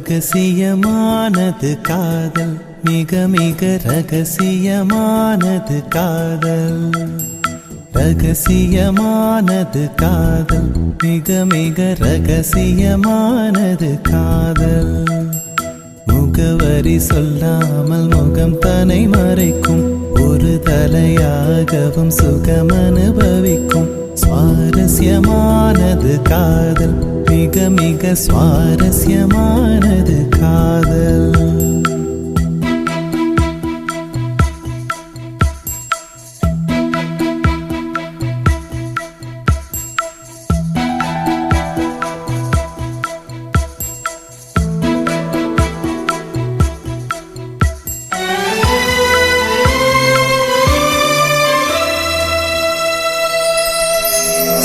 ரகசியமானது காதல், மிக மிக ரகசியமானது காதல். ரகசியமானது காதல், மிக மிக ரகசியமானது காதல். முகவரி சொல்லாமல் முகம் தன்னை மறைக்கும், ஒரு தலையாகவும் சுகம் அனுபவிக்கும். சுவாரஸ்யமானது காதல், மிக மிக சுவாரஸ்யமானது காதல்.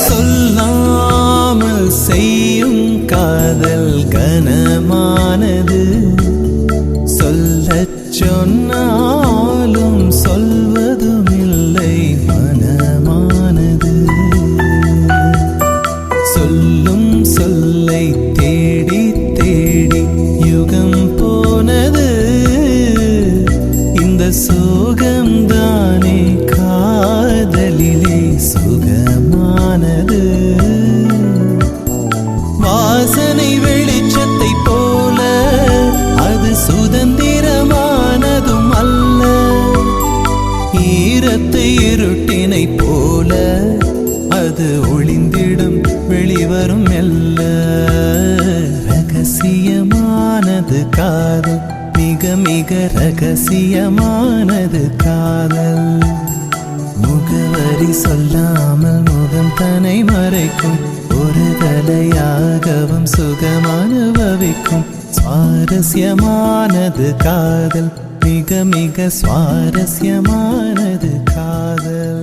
சொல்லாமல் செய்யும் காதல் கனமானது, சொல்லச் சொன்னாலும் சொல்வதுமில்லை மனமானது. சொல்லும் சொல்லை தேடி தேடி யுகம் போனது, இந்த சோகம்தானே காதலிலே சுகமானது. வாசனை வெளிச்சத்தை போல அது சுதந்திரமானதும் அல்ல, ஈரத்தை இருட்டினை போல அது ஒளிந்திடும் வெளிவரும் மெல்ல. ரகசியமானது காதல், மிக மிக ரகசியமானது காதல். முகவரி சொல்லாமல் முகம் தன்னை மறைக்கும், ஒரு தலையாகவும் சுகம் அனுபவிக்கும். சுவாரஸ்யமானது காதல், மிக மிக சுவாரஸ்யமானது காதல்.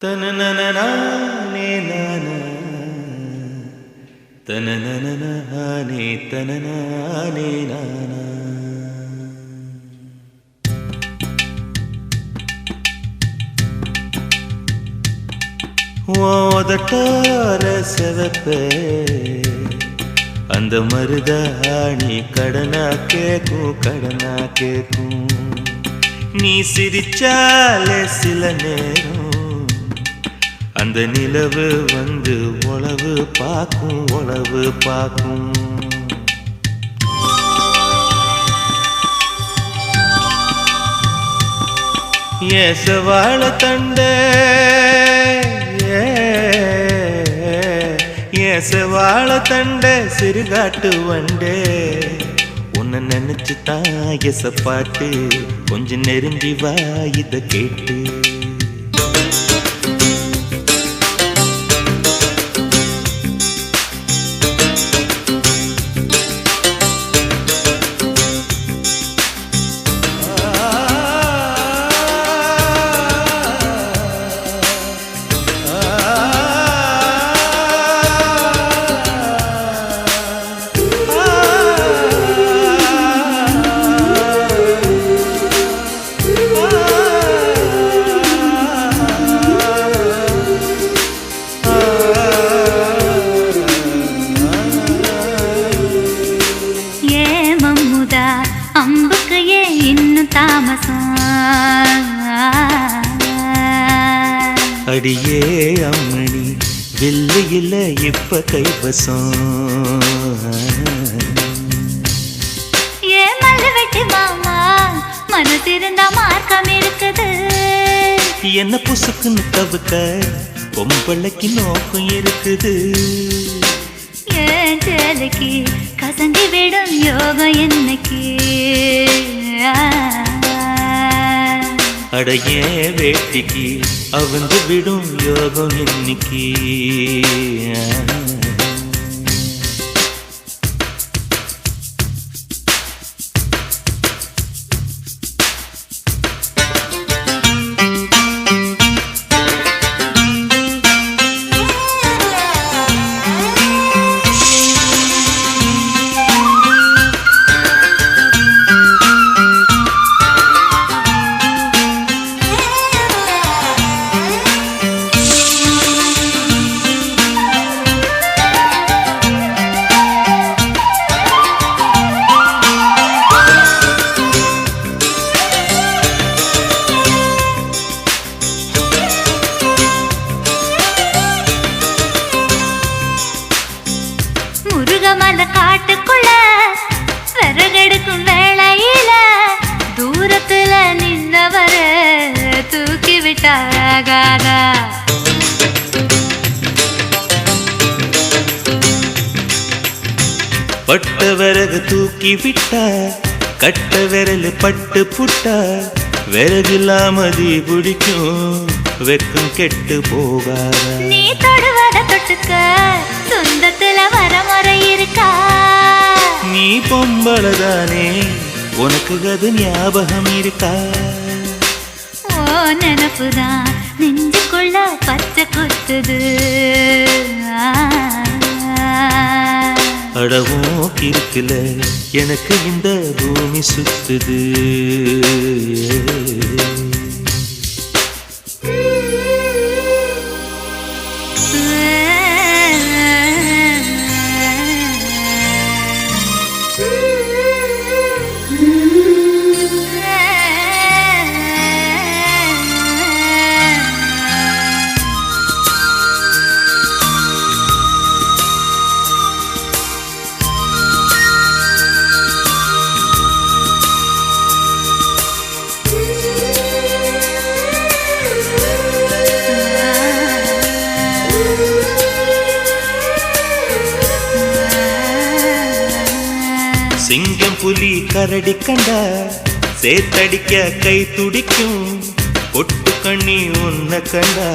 தனனனனே நானா தனனனனே தனனனே நானா. ஓதட்டார செவப்பே அந்த மருதாணி கடனா கேக்கும் கடனா கேக்கும். நீ சிரிச்சாலே சில நேரம் அந்த நிலவு வந்து உளவு பார்க்கும் உளவு பார்க்கும். ஏசவாழ தண்டே ஏசவாழ தண்டே சிறுகாட்டு வண்டே உன்னை நினைச்சு தான் எசப்பாட்டு கொஞ்சம் நெருங்கி வா இத கேட்டு அடியே அம்மணி வெள்ளியில இப்ப கைவசம் ஏ மல்லவெட்டி மாமா மனசிருந்தா மார்க்கம் இருக்குது என்ன புசுக்குன்னு தவுக்க பொம்பளைக்கு நோக்கம் இருக்குது ஏன் சேலைக்கு கசங்கி விடும் யோகம் என்னைக்கு அடையே வேட்டிக்கு அவந்து விடும் யோகம் இன்னைக்கு முருகமல காட்டுக்குள்ள விறகெடுக்கும் வேளையில தூரத்துல நின்னவர தூக்கி விட்டாகாதா பட்ட விறகு தூக்கி விட்டா கட்ட விரல் பட்டு புட்டா விறகில்லாமதி பிடிக்கும் வெக்கம் கெட்டு போகாதா நீ தொடுவத தொட்டுக்க சொந்தத்துல வரமுறை இருக்கா நீ பொம்பளதானே உனக்கு அது ஞாபகம் இருக்கா ஓ நினப்புதான் நெஞ்சுக்குள்ள பச்சை குத்துது அடவும் கிருக்குல எனக்கு இந்த பூமி சுத்துது சிங்கம் புலி கரடி கண்டா சேத்தடிக்க கை துடிக்கும் பொட்டு கண்ணி உன்ன கண்டா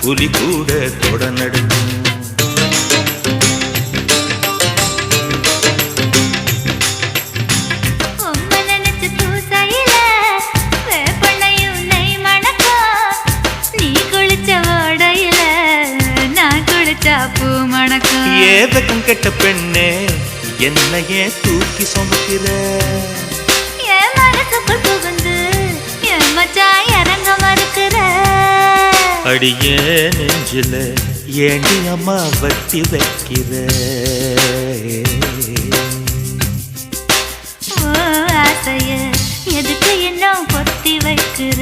புலி கூட தொட நடுக்கும் ஏவகம் கெட்ட பெண்ணே என்னையே தூக்கி சுமக்கிற என் மனசுக்குள் புகுந்து என் மச்சான் இறங்க மறுக்கிற அடியே நெஞ்சில ஏண்டி அம்மா வட்டி வைக்கிற ஓ ஆசைய எதுக்கு இன்னும் பொத்தி வைக்கிற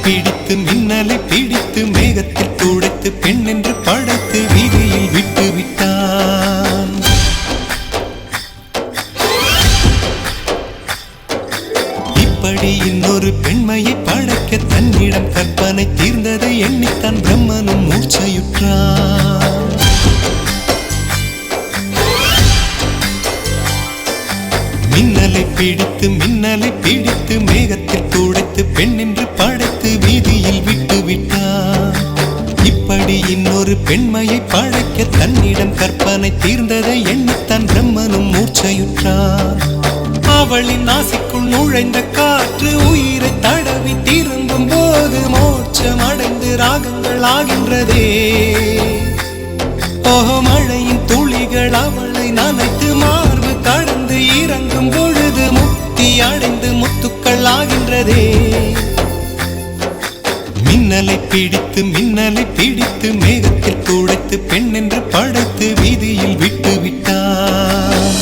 பிடித்து மின்னலை பிடித்து மேகத்தில் துடைத்து பெண் என்று படைத்து வீதியில் விட்டு விட்டான். இப்படி இன்னொரு பெண்மையை படைக்க தன்னிடம் கற்பனை தீர்ந்ததை எண்ணித்தான் பிரம்மனும் மூர்ச்சையுற்றான். மின்னலை பிடித்து மேகத்தில் துடைத்து பெண் என்று படைத்து வீதியில் விட்டு விட்டான். இப்படி இன்னொரு பெண்மையை படைக்க தன்னிடம் கற்பனை தீர்ந்ததை எண்ணித்தான் பிரம்மனும் மூர்ச்சையுற்றான். அவளின் நாசிக்குள் நுழைந்த காற்று உயிரை தடவி திரும்பும் போது மோட்சம் அடைந்து ராகங்கள் ஆகின்றதே. ஓஹோ, மழையின் துளிகள் அவளை நனைத்து மார்பு கடந்து இறங்கும் பொழுது முக்தி அடைந்து முத்துக்கள் ஆகின்றதே. மின்னலை பிடித்து மேகத்தில் துடைத்து பெண் என்று படைத்து வீதியில் விட்டு விட்டான்.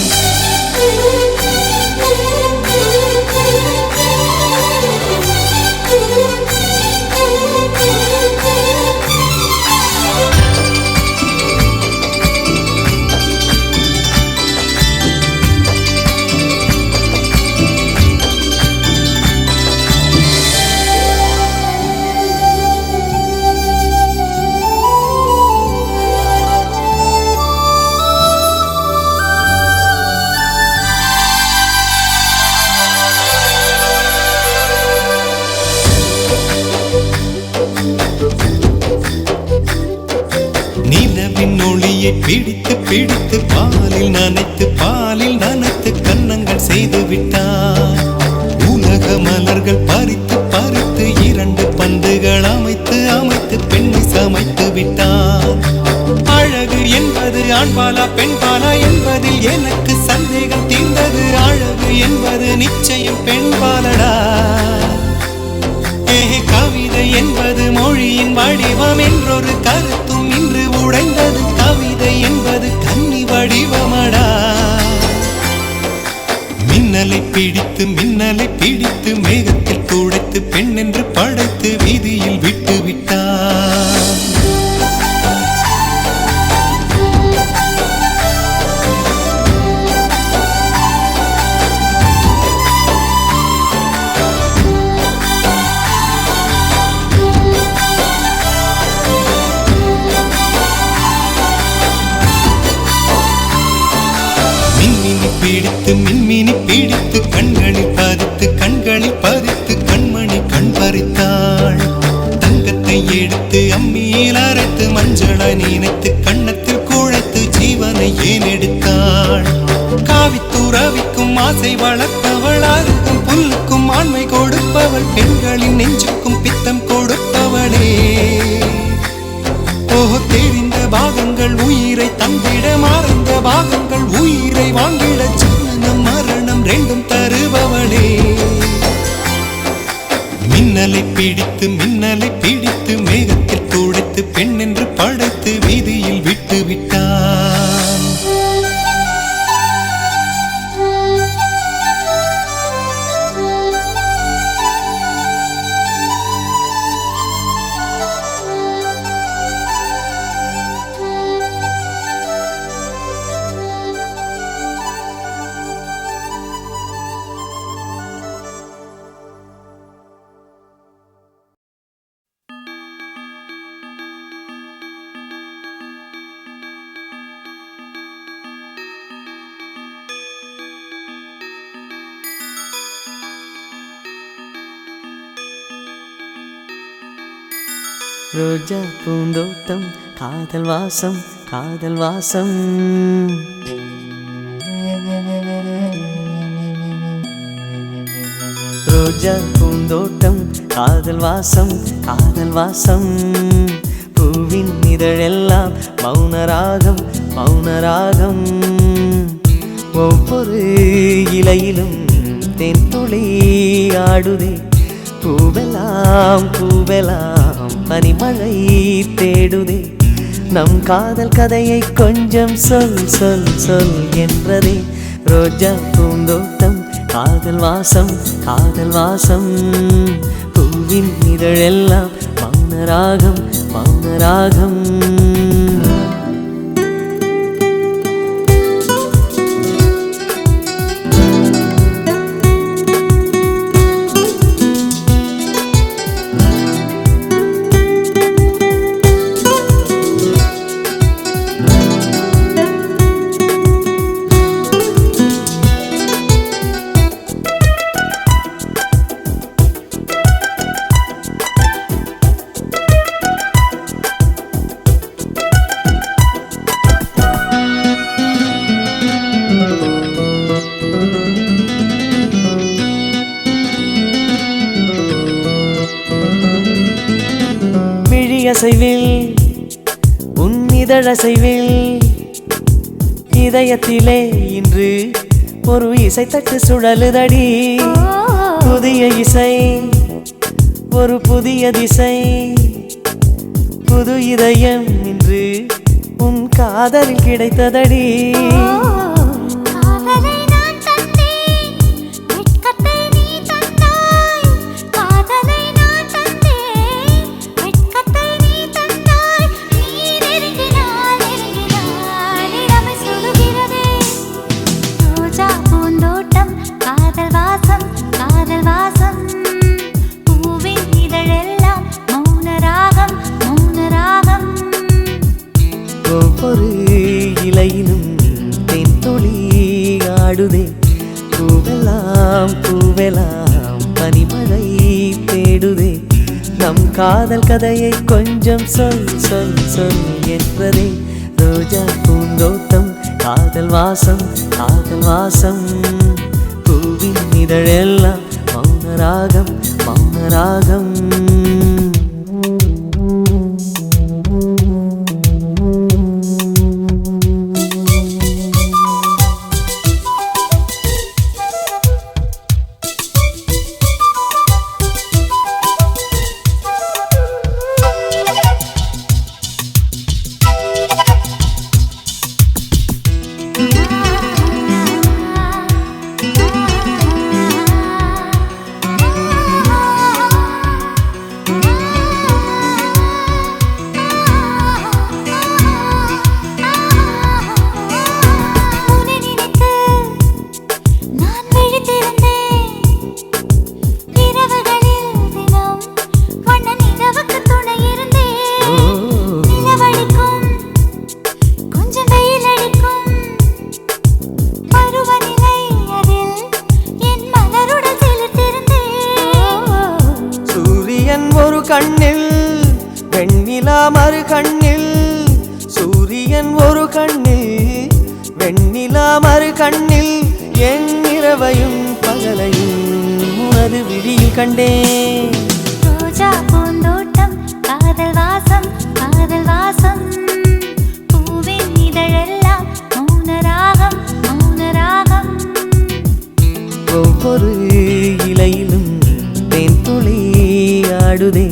நிலவின் ஒளியை பிடித்து பாலில் நனைத்து கன்னங்கள் செய்து விட்டான். உலக மலர்கள் பறித்து இரண்டு பந்துகள் அமைத்து பெண்ணை சமைத்து விட்டான். அழகு என்பது ஆண்பாலா பெண்பாலா என்பதில் எனக்கு சந்தேகம் தீர்ந்தது. அழகு என்பது நிச்சயம் பெண்பாலடா. கவிதை என்பது மொழியின் வடிவம் என்றொரு கருத்தும் இன்று உடைந்தது. கவிதை என்பது கன்னி வடிவமடா. மின்னலை பிடித்து மேகத்தில் துடைத்து பெண் என்று படைத்து வீதியில் விட்டு விட்டான். மின்மினி பிடித்து கண்களில் பதித்து கண்மணி கண் பறித்தாள். தங்கத்தை எடுத்து அம்மியில் அரைத்து மஞ்சளாய் நினைத்து கண்ணத்தில் குழைத்து ஜீவனை ஏன் எடுத்தாள். காவித்துறவிக்கும் ஆசை வளர்ப்பவள், அருகும் புல்லுக்கும் ஆண்மை கொடுப்பவள், பெண்களின் நெஞ்சுக்கும் பித்தம் கொடுப்பவளே. ஓஹோ, தெரிந்த பாகங்கள் உயிரை தந்திட மறந்த பாகங்கள் உயிரை வாங்கிட ஜனனம் மரணம் ரெண்டும் தருபவளே. மின்னலை பிடித்து மேகத்தில் துடைத்து பெண் என்று படைத்து வீதியில் விட்டு விட்டான். ரோஜா பூந்தோட்டம் காதல் வாசம் காதல் வாசம். ரோஜா பூந்தோட்டம் காதல் வாசம் காதல் வாசம். பூவின் இதழெல்லாம் மௌனராகம் மௌனராகம். ஒவ்வொரு இலையிலும் தென் துளி ஆடுதே. பூவெல்லாம் பூவெல்லாம் பனிமழை தேடுதே. நம் காதல் கதையை கொஞ்சம் சொல் சொல் சொல் என்றதே. ரோஜா பூந்தோட்டம் காதல் வாசம் காதல் வாசம். பூவின் இதழெல்லாம் மௌனராகம் மௌனராகம். விழியசைவில் உன் இதழசைவில் இதயத்திலே இன்று ஒரு இசைத்தட்டு சுழலுதடி. புதிய இசை ஒரு புதிய திசை, புது இதயம் இன்று உன் காதலில் கிடைத்ததடி. ஒவ்வொரு இலையிலும் தென்துளி ஆடுதே. பூவெல்லாம் பூவெல்லாம் பனிமழை தேடுதே. நம் காதல் கதையை கொஞ்சம் சொல் சொல் சொல் என்றதே. ரோஜா பூந்தோட்டம் காதல் வாசம் காதல் வாசம். பூவின் இதழெல்லாம் மௌனராகம் மௌனராகம். ஒரு கண்ணில் வெண்ணிலா மறு கண்ணில், சூரியன் ஒரு கண்ணில் வெண்ணிலா மறு கண்ணில். என் இரவையும் பகலையும் உனது விழியில் கண்டேன். ரோஜா பூந்தோட்டம் காதல் வாசம் காதல் வாசம். பூவின் இதழெல்லாம் மௌனராகம் மௌனராகம். ஒவ்வொரு இலையிலும் தென்துளி ஆடுதே.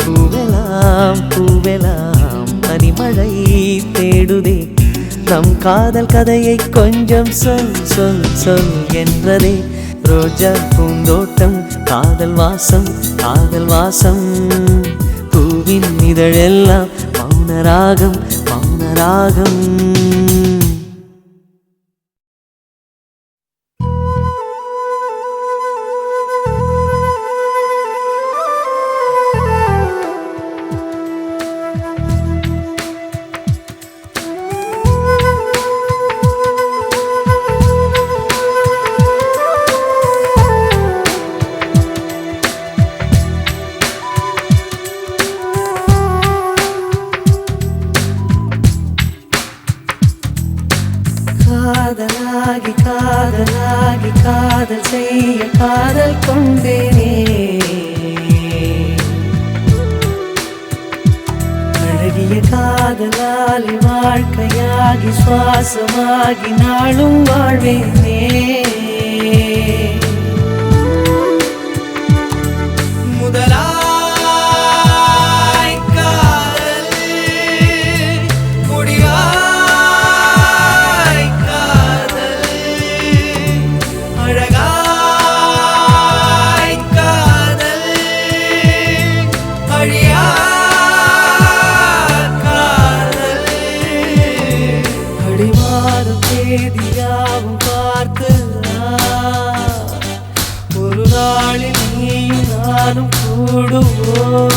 பூவெல்லாம் பூவெல்லாம் பனிமழை தேடுதே. நம் காதல் கதையை கொஞ்சம் சொல் சொல் சொல் என்றதே. ரோஜா பூந்தோட்டம் காதல் வாசம் காதல் வாசம். பூவின் இதழெல்லாம் மௌனராகம் மௌனராகம். காதலாகி காதலாகி காதல் செய்ய காதல் கொண்டேனே. அழகிய காதலாலி வாழ்க்கையாகி சுவாசமாகி நாளும் வாழ்வேனே. கூடுவோம்.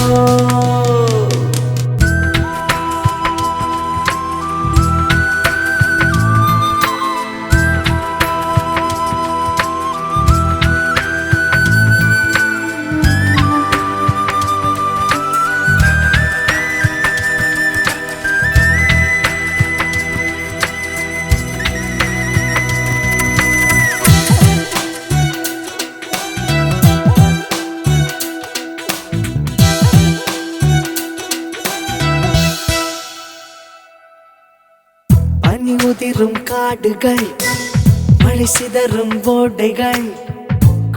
பனி உதிரும் காடுகள், மழை சிதறும் ஓடைகள்,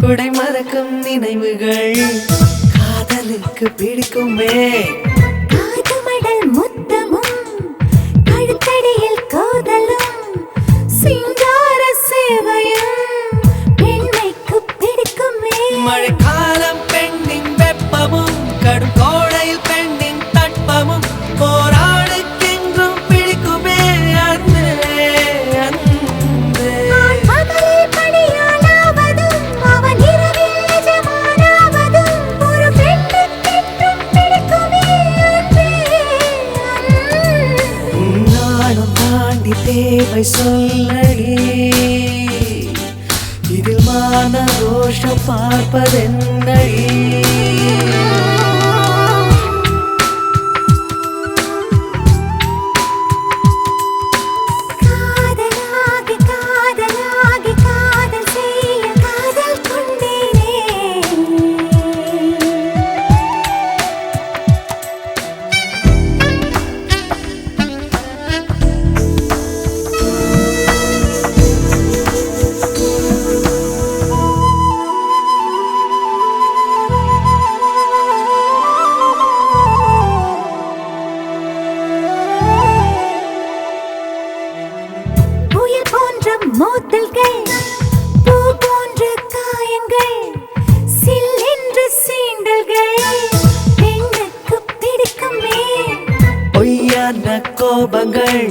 குடை மறக்கும் நினைவுகள் காதலுக்கு பிடிக்குமே. காதுமடல் முத்தமும் கழுத்தடியில் கோதலும் சிங்கார சேவையும் பெண்மைக்கு பிடிக்குமே. மழைக்காலம் பெண்ணின் வெப்பமும் கடும் கோடையில் பெண்ணின் தட்பமும் போராடுக்கென்றும் பிடிக்குமே. அன்பே அன்பே பகலில் பணியாளாவதும் அவன் இரவில் நிஜமானாவதும் ஒரு பெண்ணுக்கென்றும் பிடிக்குமே. அன்பே அன்பே நானும் தாண்டி தேவை சொல்லடி, இதில் மான ரோஷம் பார்ப்பதென்னடி. காதலாகி காதலாகி காதல் செய்ய காதல் கொண்டேனே. புயல் போன்ற மோதல்கள், பூ போன்ற காயங்கள், சில்லென்ற சீண்டல்கள் பெண்ணுக்கு பிடிக்குமே. பொய்யான கோபங்கள்,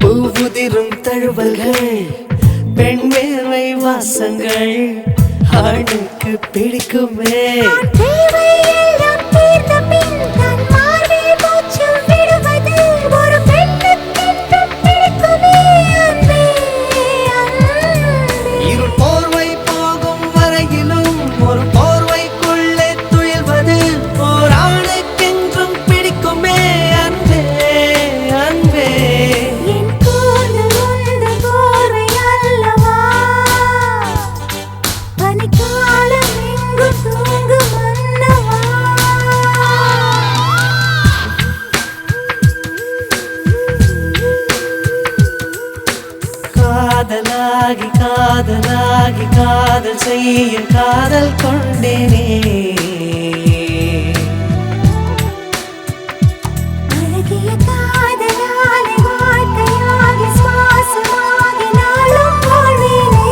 பூவுதிரும் தழுவல்கள், பெண் வேர்வை வாசங்கள் ஆணுக்கு பிடிக்குமே. தேவை எல்லாம் தீர்ந்த பின் தன் மார்பில் மூச்சு விடுவது ஒரு பெண்ணுக்கென்றும் பிடிக்குமே. அன்பே அன்பே இருள் போர்வை போகும் வரையிலும் ஒரு போர்வைக்குள்ளே துயில்வது ஓர் ஆணுக்கென்றும் பிடிக்குமே. அன்பே அன்பே என் கூந்தல் உந்தன் போர்வை அல்லவா, பனிக்காலம் எங்கும் தூங்கும் மன்னவா. காதலாகி காதலாகி காதல் செய்ய காதல் கொண்டேனே. அழகிய காதலாலே வாழ்க்கையாகி சுவாசமாகி நாளும் வாழ்வேனே.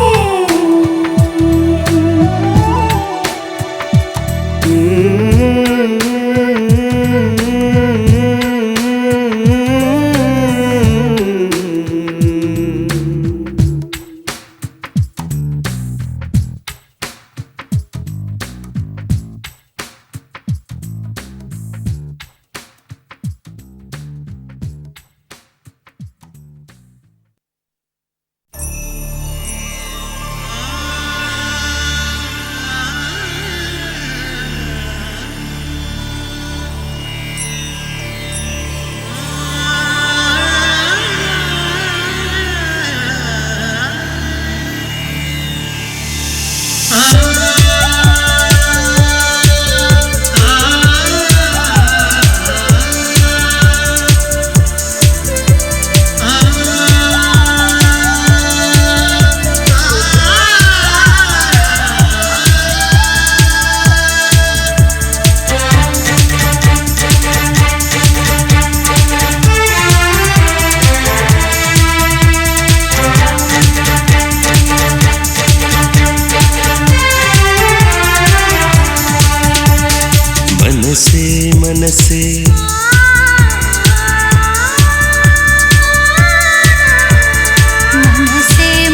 மனசே மனசே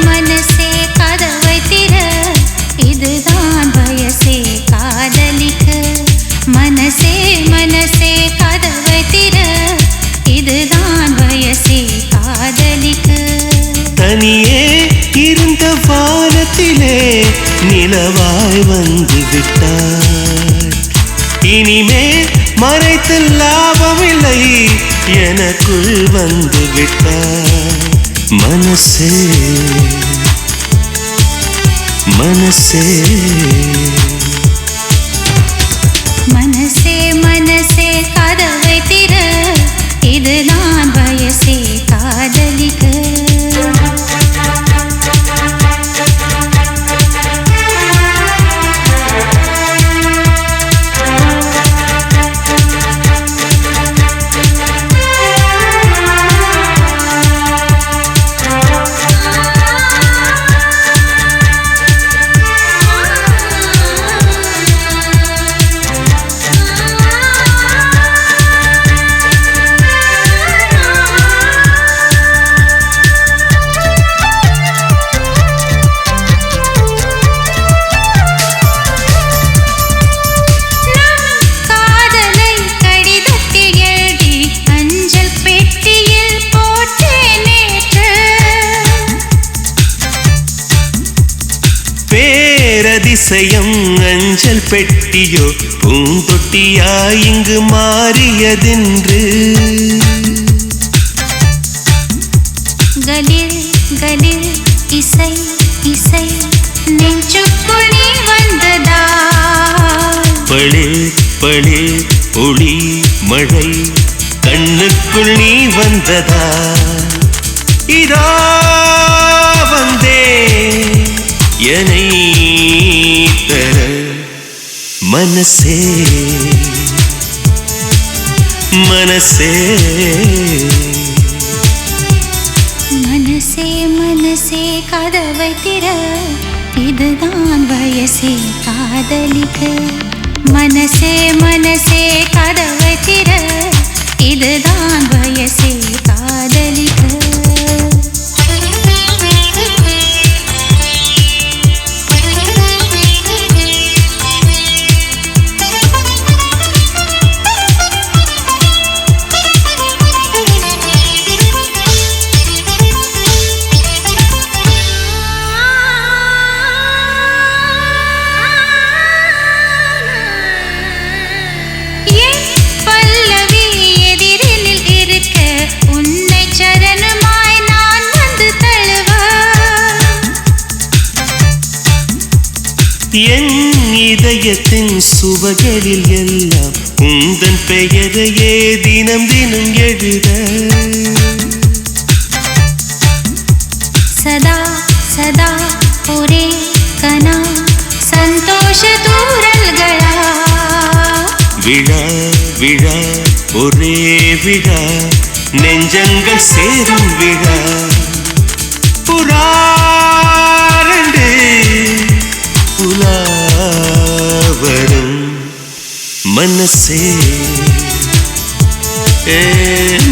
மனசே கதவை திற, இதுதான் வயசே காதலிக்க. இனிமேல் மறைத்து லாபமில்லை, எனக்குள் வந்து விட்டாய் மனசே மனசே. மனசே மனசே கதவை திற, இது நான் வயசே காதலிக்க. பேரதிசயம் அஞ்சல் பெட்டியோ பூந்தொட்டியாய் இங்கு மாறியதென்று. கலில் கலில் இசை இசை நெஞ்சுக்குள் நீ வந்ததா. பளிர் பளிர் ஒளி மழை கண்ணுக்குள் நீ வந்ததா. இதோ வந்தே என்னை தர மனசே மனசே. மனசே மனசே கதவை திற, இதுதான் வயசே காதலிக்க. மனசே மனசே கதவை திற, இதுதான் வயசே காதலிக்க. என் இதயத்தின் சுவகளில் எல்லாம் உந்தன் பெயரையே தினம் தினம் எழுத. சதா சதா ஒரே கனா சந்தோஷ தூரல்களா. விழா விழா ஒரே விழா நெஞ்சங்கள் சேரும் விழா. புறாரண்டு புலாவரும் மனசே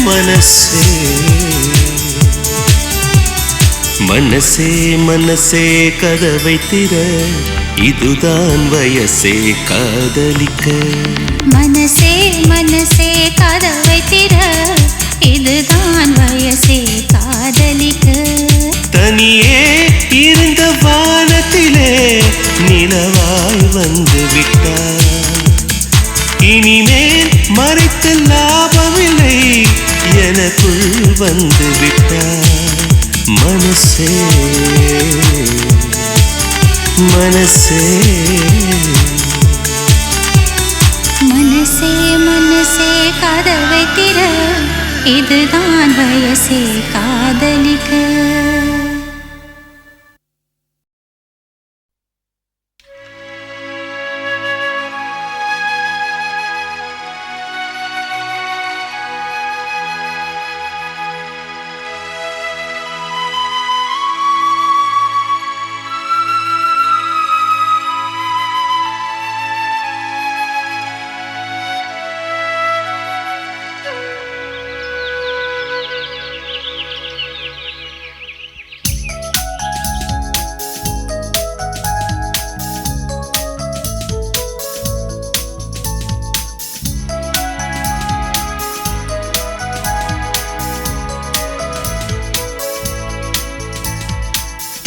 மனசே. மனசே மனசே கதவை திற, இதுதான் வயசே காதலிக்க. மனசே மனசே கதவை திற, இதுதான் வயசே காதலிக்க. தனியே இருந்த வானத்திலே நிலவாய் வந்து விட்டார். இனிமேல் மறைத்து லாபமில்லை, எனக்குள் வந்து விட்டார் மனசே மனசே. மனசே மனசே கதவை திற, இதுதான் வயசே காதலிக்க.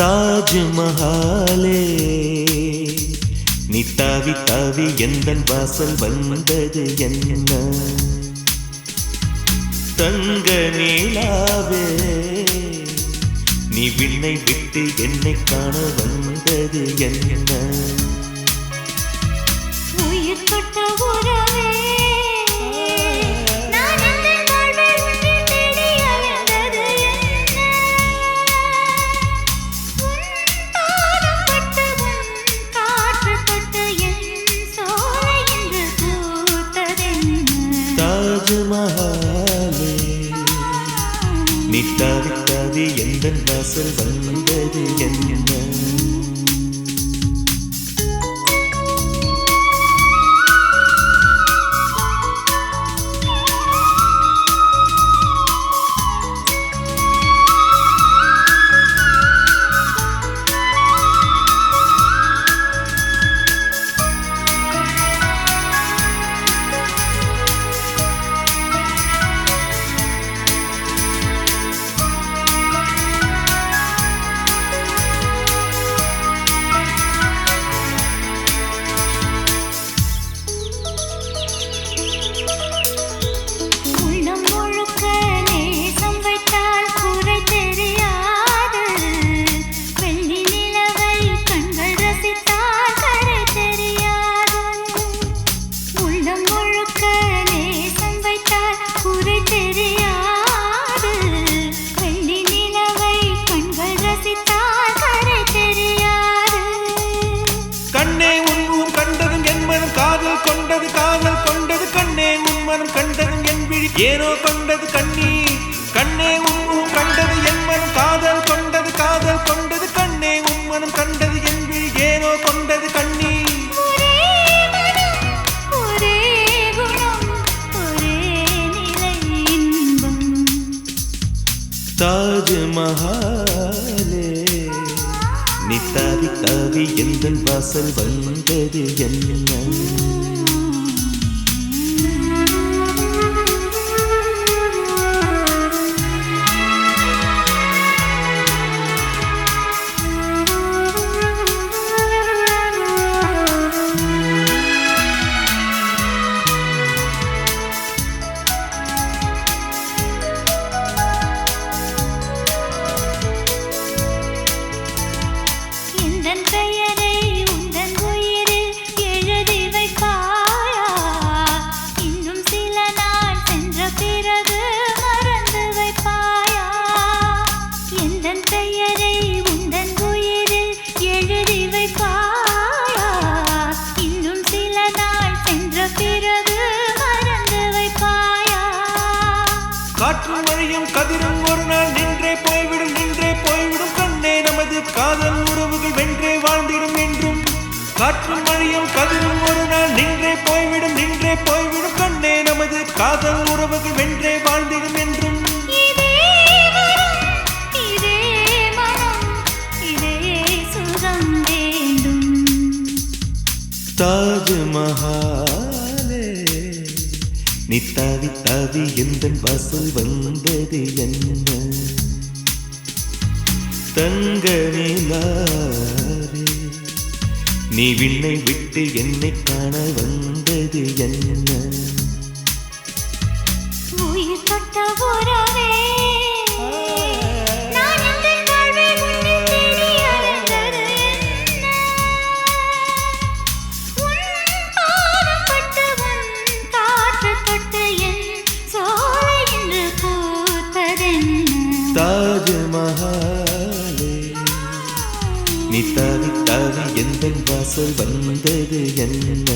தாஜ்மஹாலே நீ தாவி தாவி எந்தன் வாசல் வந்தது என்ன தங்க நீலாவே நீ விண்ணை விட்டு என்னை காண வந்தது என்ன உயிர் தொட்ட உறவே நான் எந்தன் வாழ்வில் உன்னை தேடி அலைந்தது என்ன உன் பாதம் பட்டு உன் காற்று தொட்டு என் சோலை என்று பூத்ததென்ன தாஜ்மஹாலே நீ தாவி தாவி எந்தன் வாசல் வந்தது என்ன உள்ளம் முழுக்க நேசம் வைத்தால் குறை தெரியாது வெள்ளி நிலவை கண்கள் ரசித்தால் கரை தெரியாது உள்ளம் முழுக்க நேசம் வைத்தால் குறை தெரியாது வெள்ளி நிலவை கண்கள் ரசித்தால் கரை தெரியாது கண்ணே உன் கண்டதும் என் மனம் காதல் கொண்டது கண்ணே உன் மனம் கண்டதும் என் விழி ஏனோ கொண்டது கண்ணீர் கண்ணே உன் கண்டது என் மனம் காதல் கொண்டது கண்ணே உன் மனம் கண்டது என் விழி ஏனோ கொண்டது கண்ணீர் ஒரே மனம் ஒரே குணம் ஒரே நிலை இன்பம் தாஜ்மஹாலே நீ தாவி தாவி எந்தன் வாசல் வந்தது என்ன எந்தன் பெயரை உந்தன் உயிரில் எழுதி வைப்பாயா இன்னும் சில நாள் சென்ற பிறகு மறந்து வைப்பாயா எந்தன் பெயரை உந்தன் உயிரில் எழுதி வைப்பாயா இன்னும் சில நாள் சென்ற பிறகு மறந்து வைப்பாயா காற்று மழையும் கதிரும் ஒரு நாள் நின்றே போய்விடும் கண்ணே நமது காதல் உறவுகள் வென்றே வாழ்ந்திடும் என்றும் காற்று மழையும் கதிரும் ஒரு நாள் நின்றே போய்விடும் கண்ணே நமது காதல் உறவுகள் வென்றே வாழ்ந்திடும் என்றும் இதே வரம் இதே மனம் இதே சுகம் வேண்டும் தாஜ்மஹாலே நீ தாவி தாவி எந்தன் வாசல் வந்தது என்ன தங்க நிலாவே நீ விண்ணை விட்டு என்னை காண வந்தது என்ன உயிர் தொட்ட உறவே நான் எந்தன் வாழ்வில் உன்னை தேடி அலைந்தது என்ன உன் பாதம் பட்டு உன் காற்று தொட்டு என் சோலை என்று பூத்ததென்ன தாஜ்மஹாலே நீ தாவி தாவி எந்தன் வாசல் வந்தது என்ன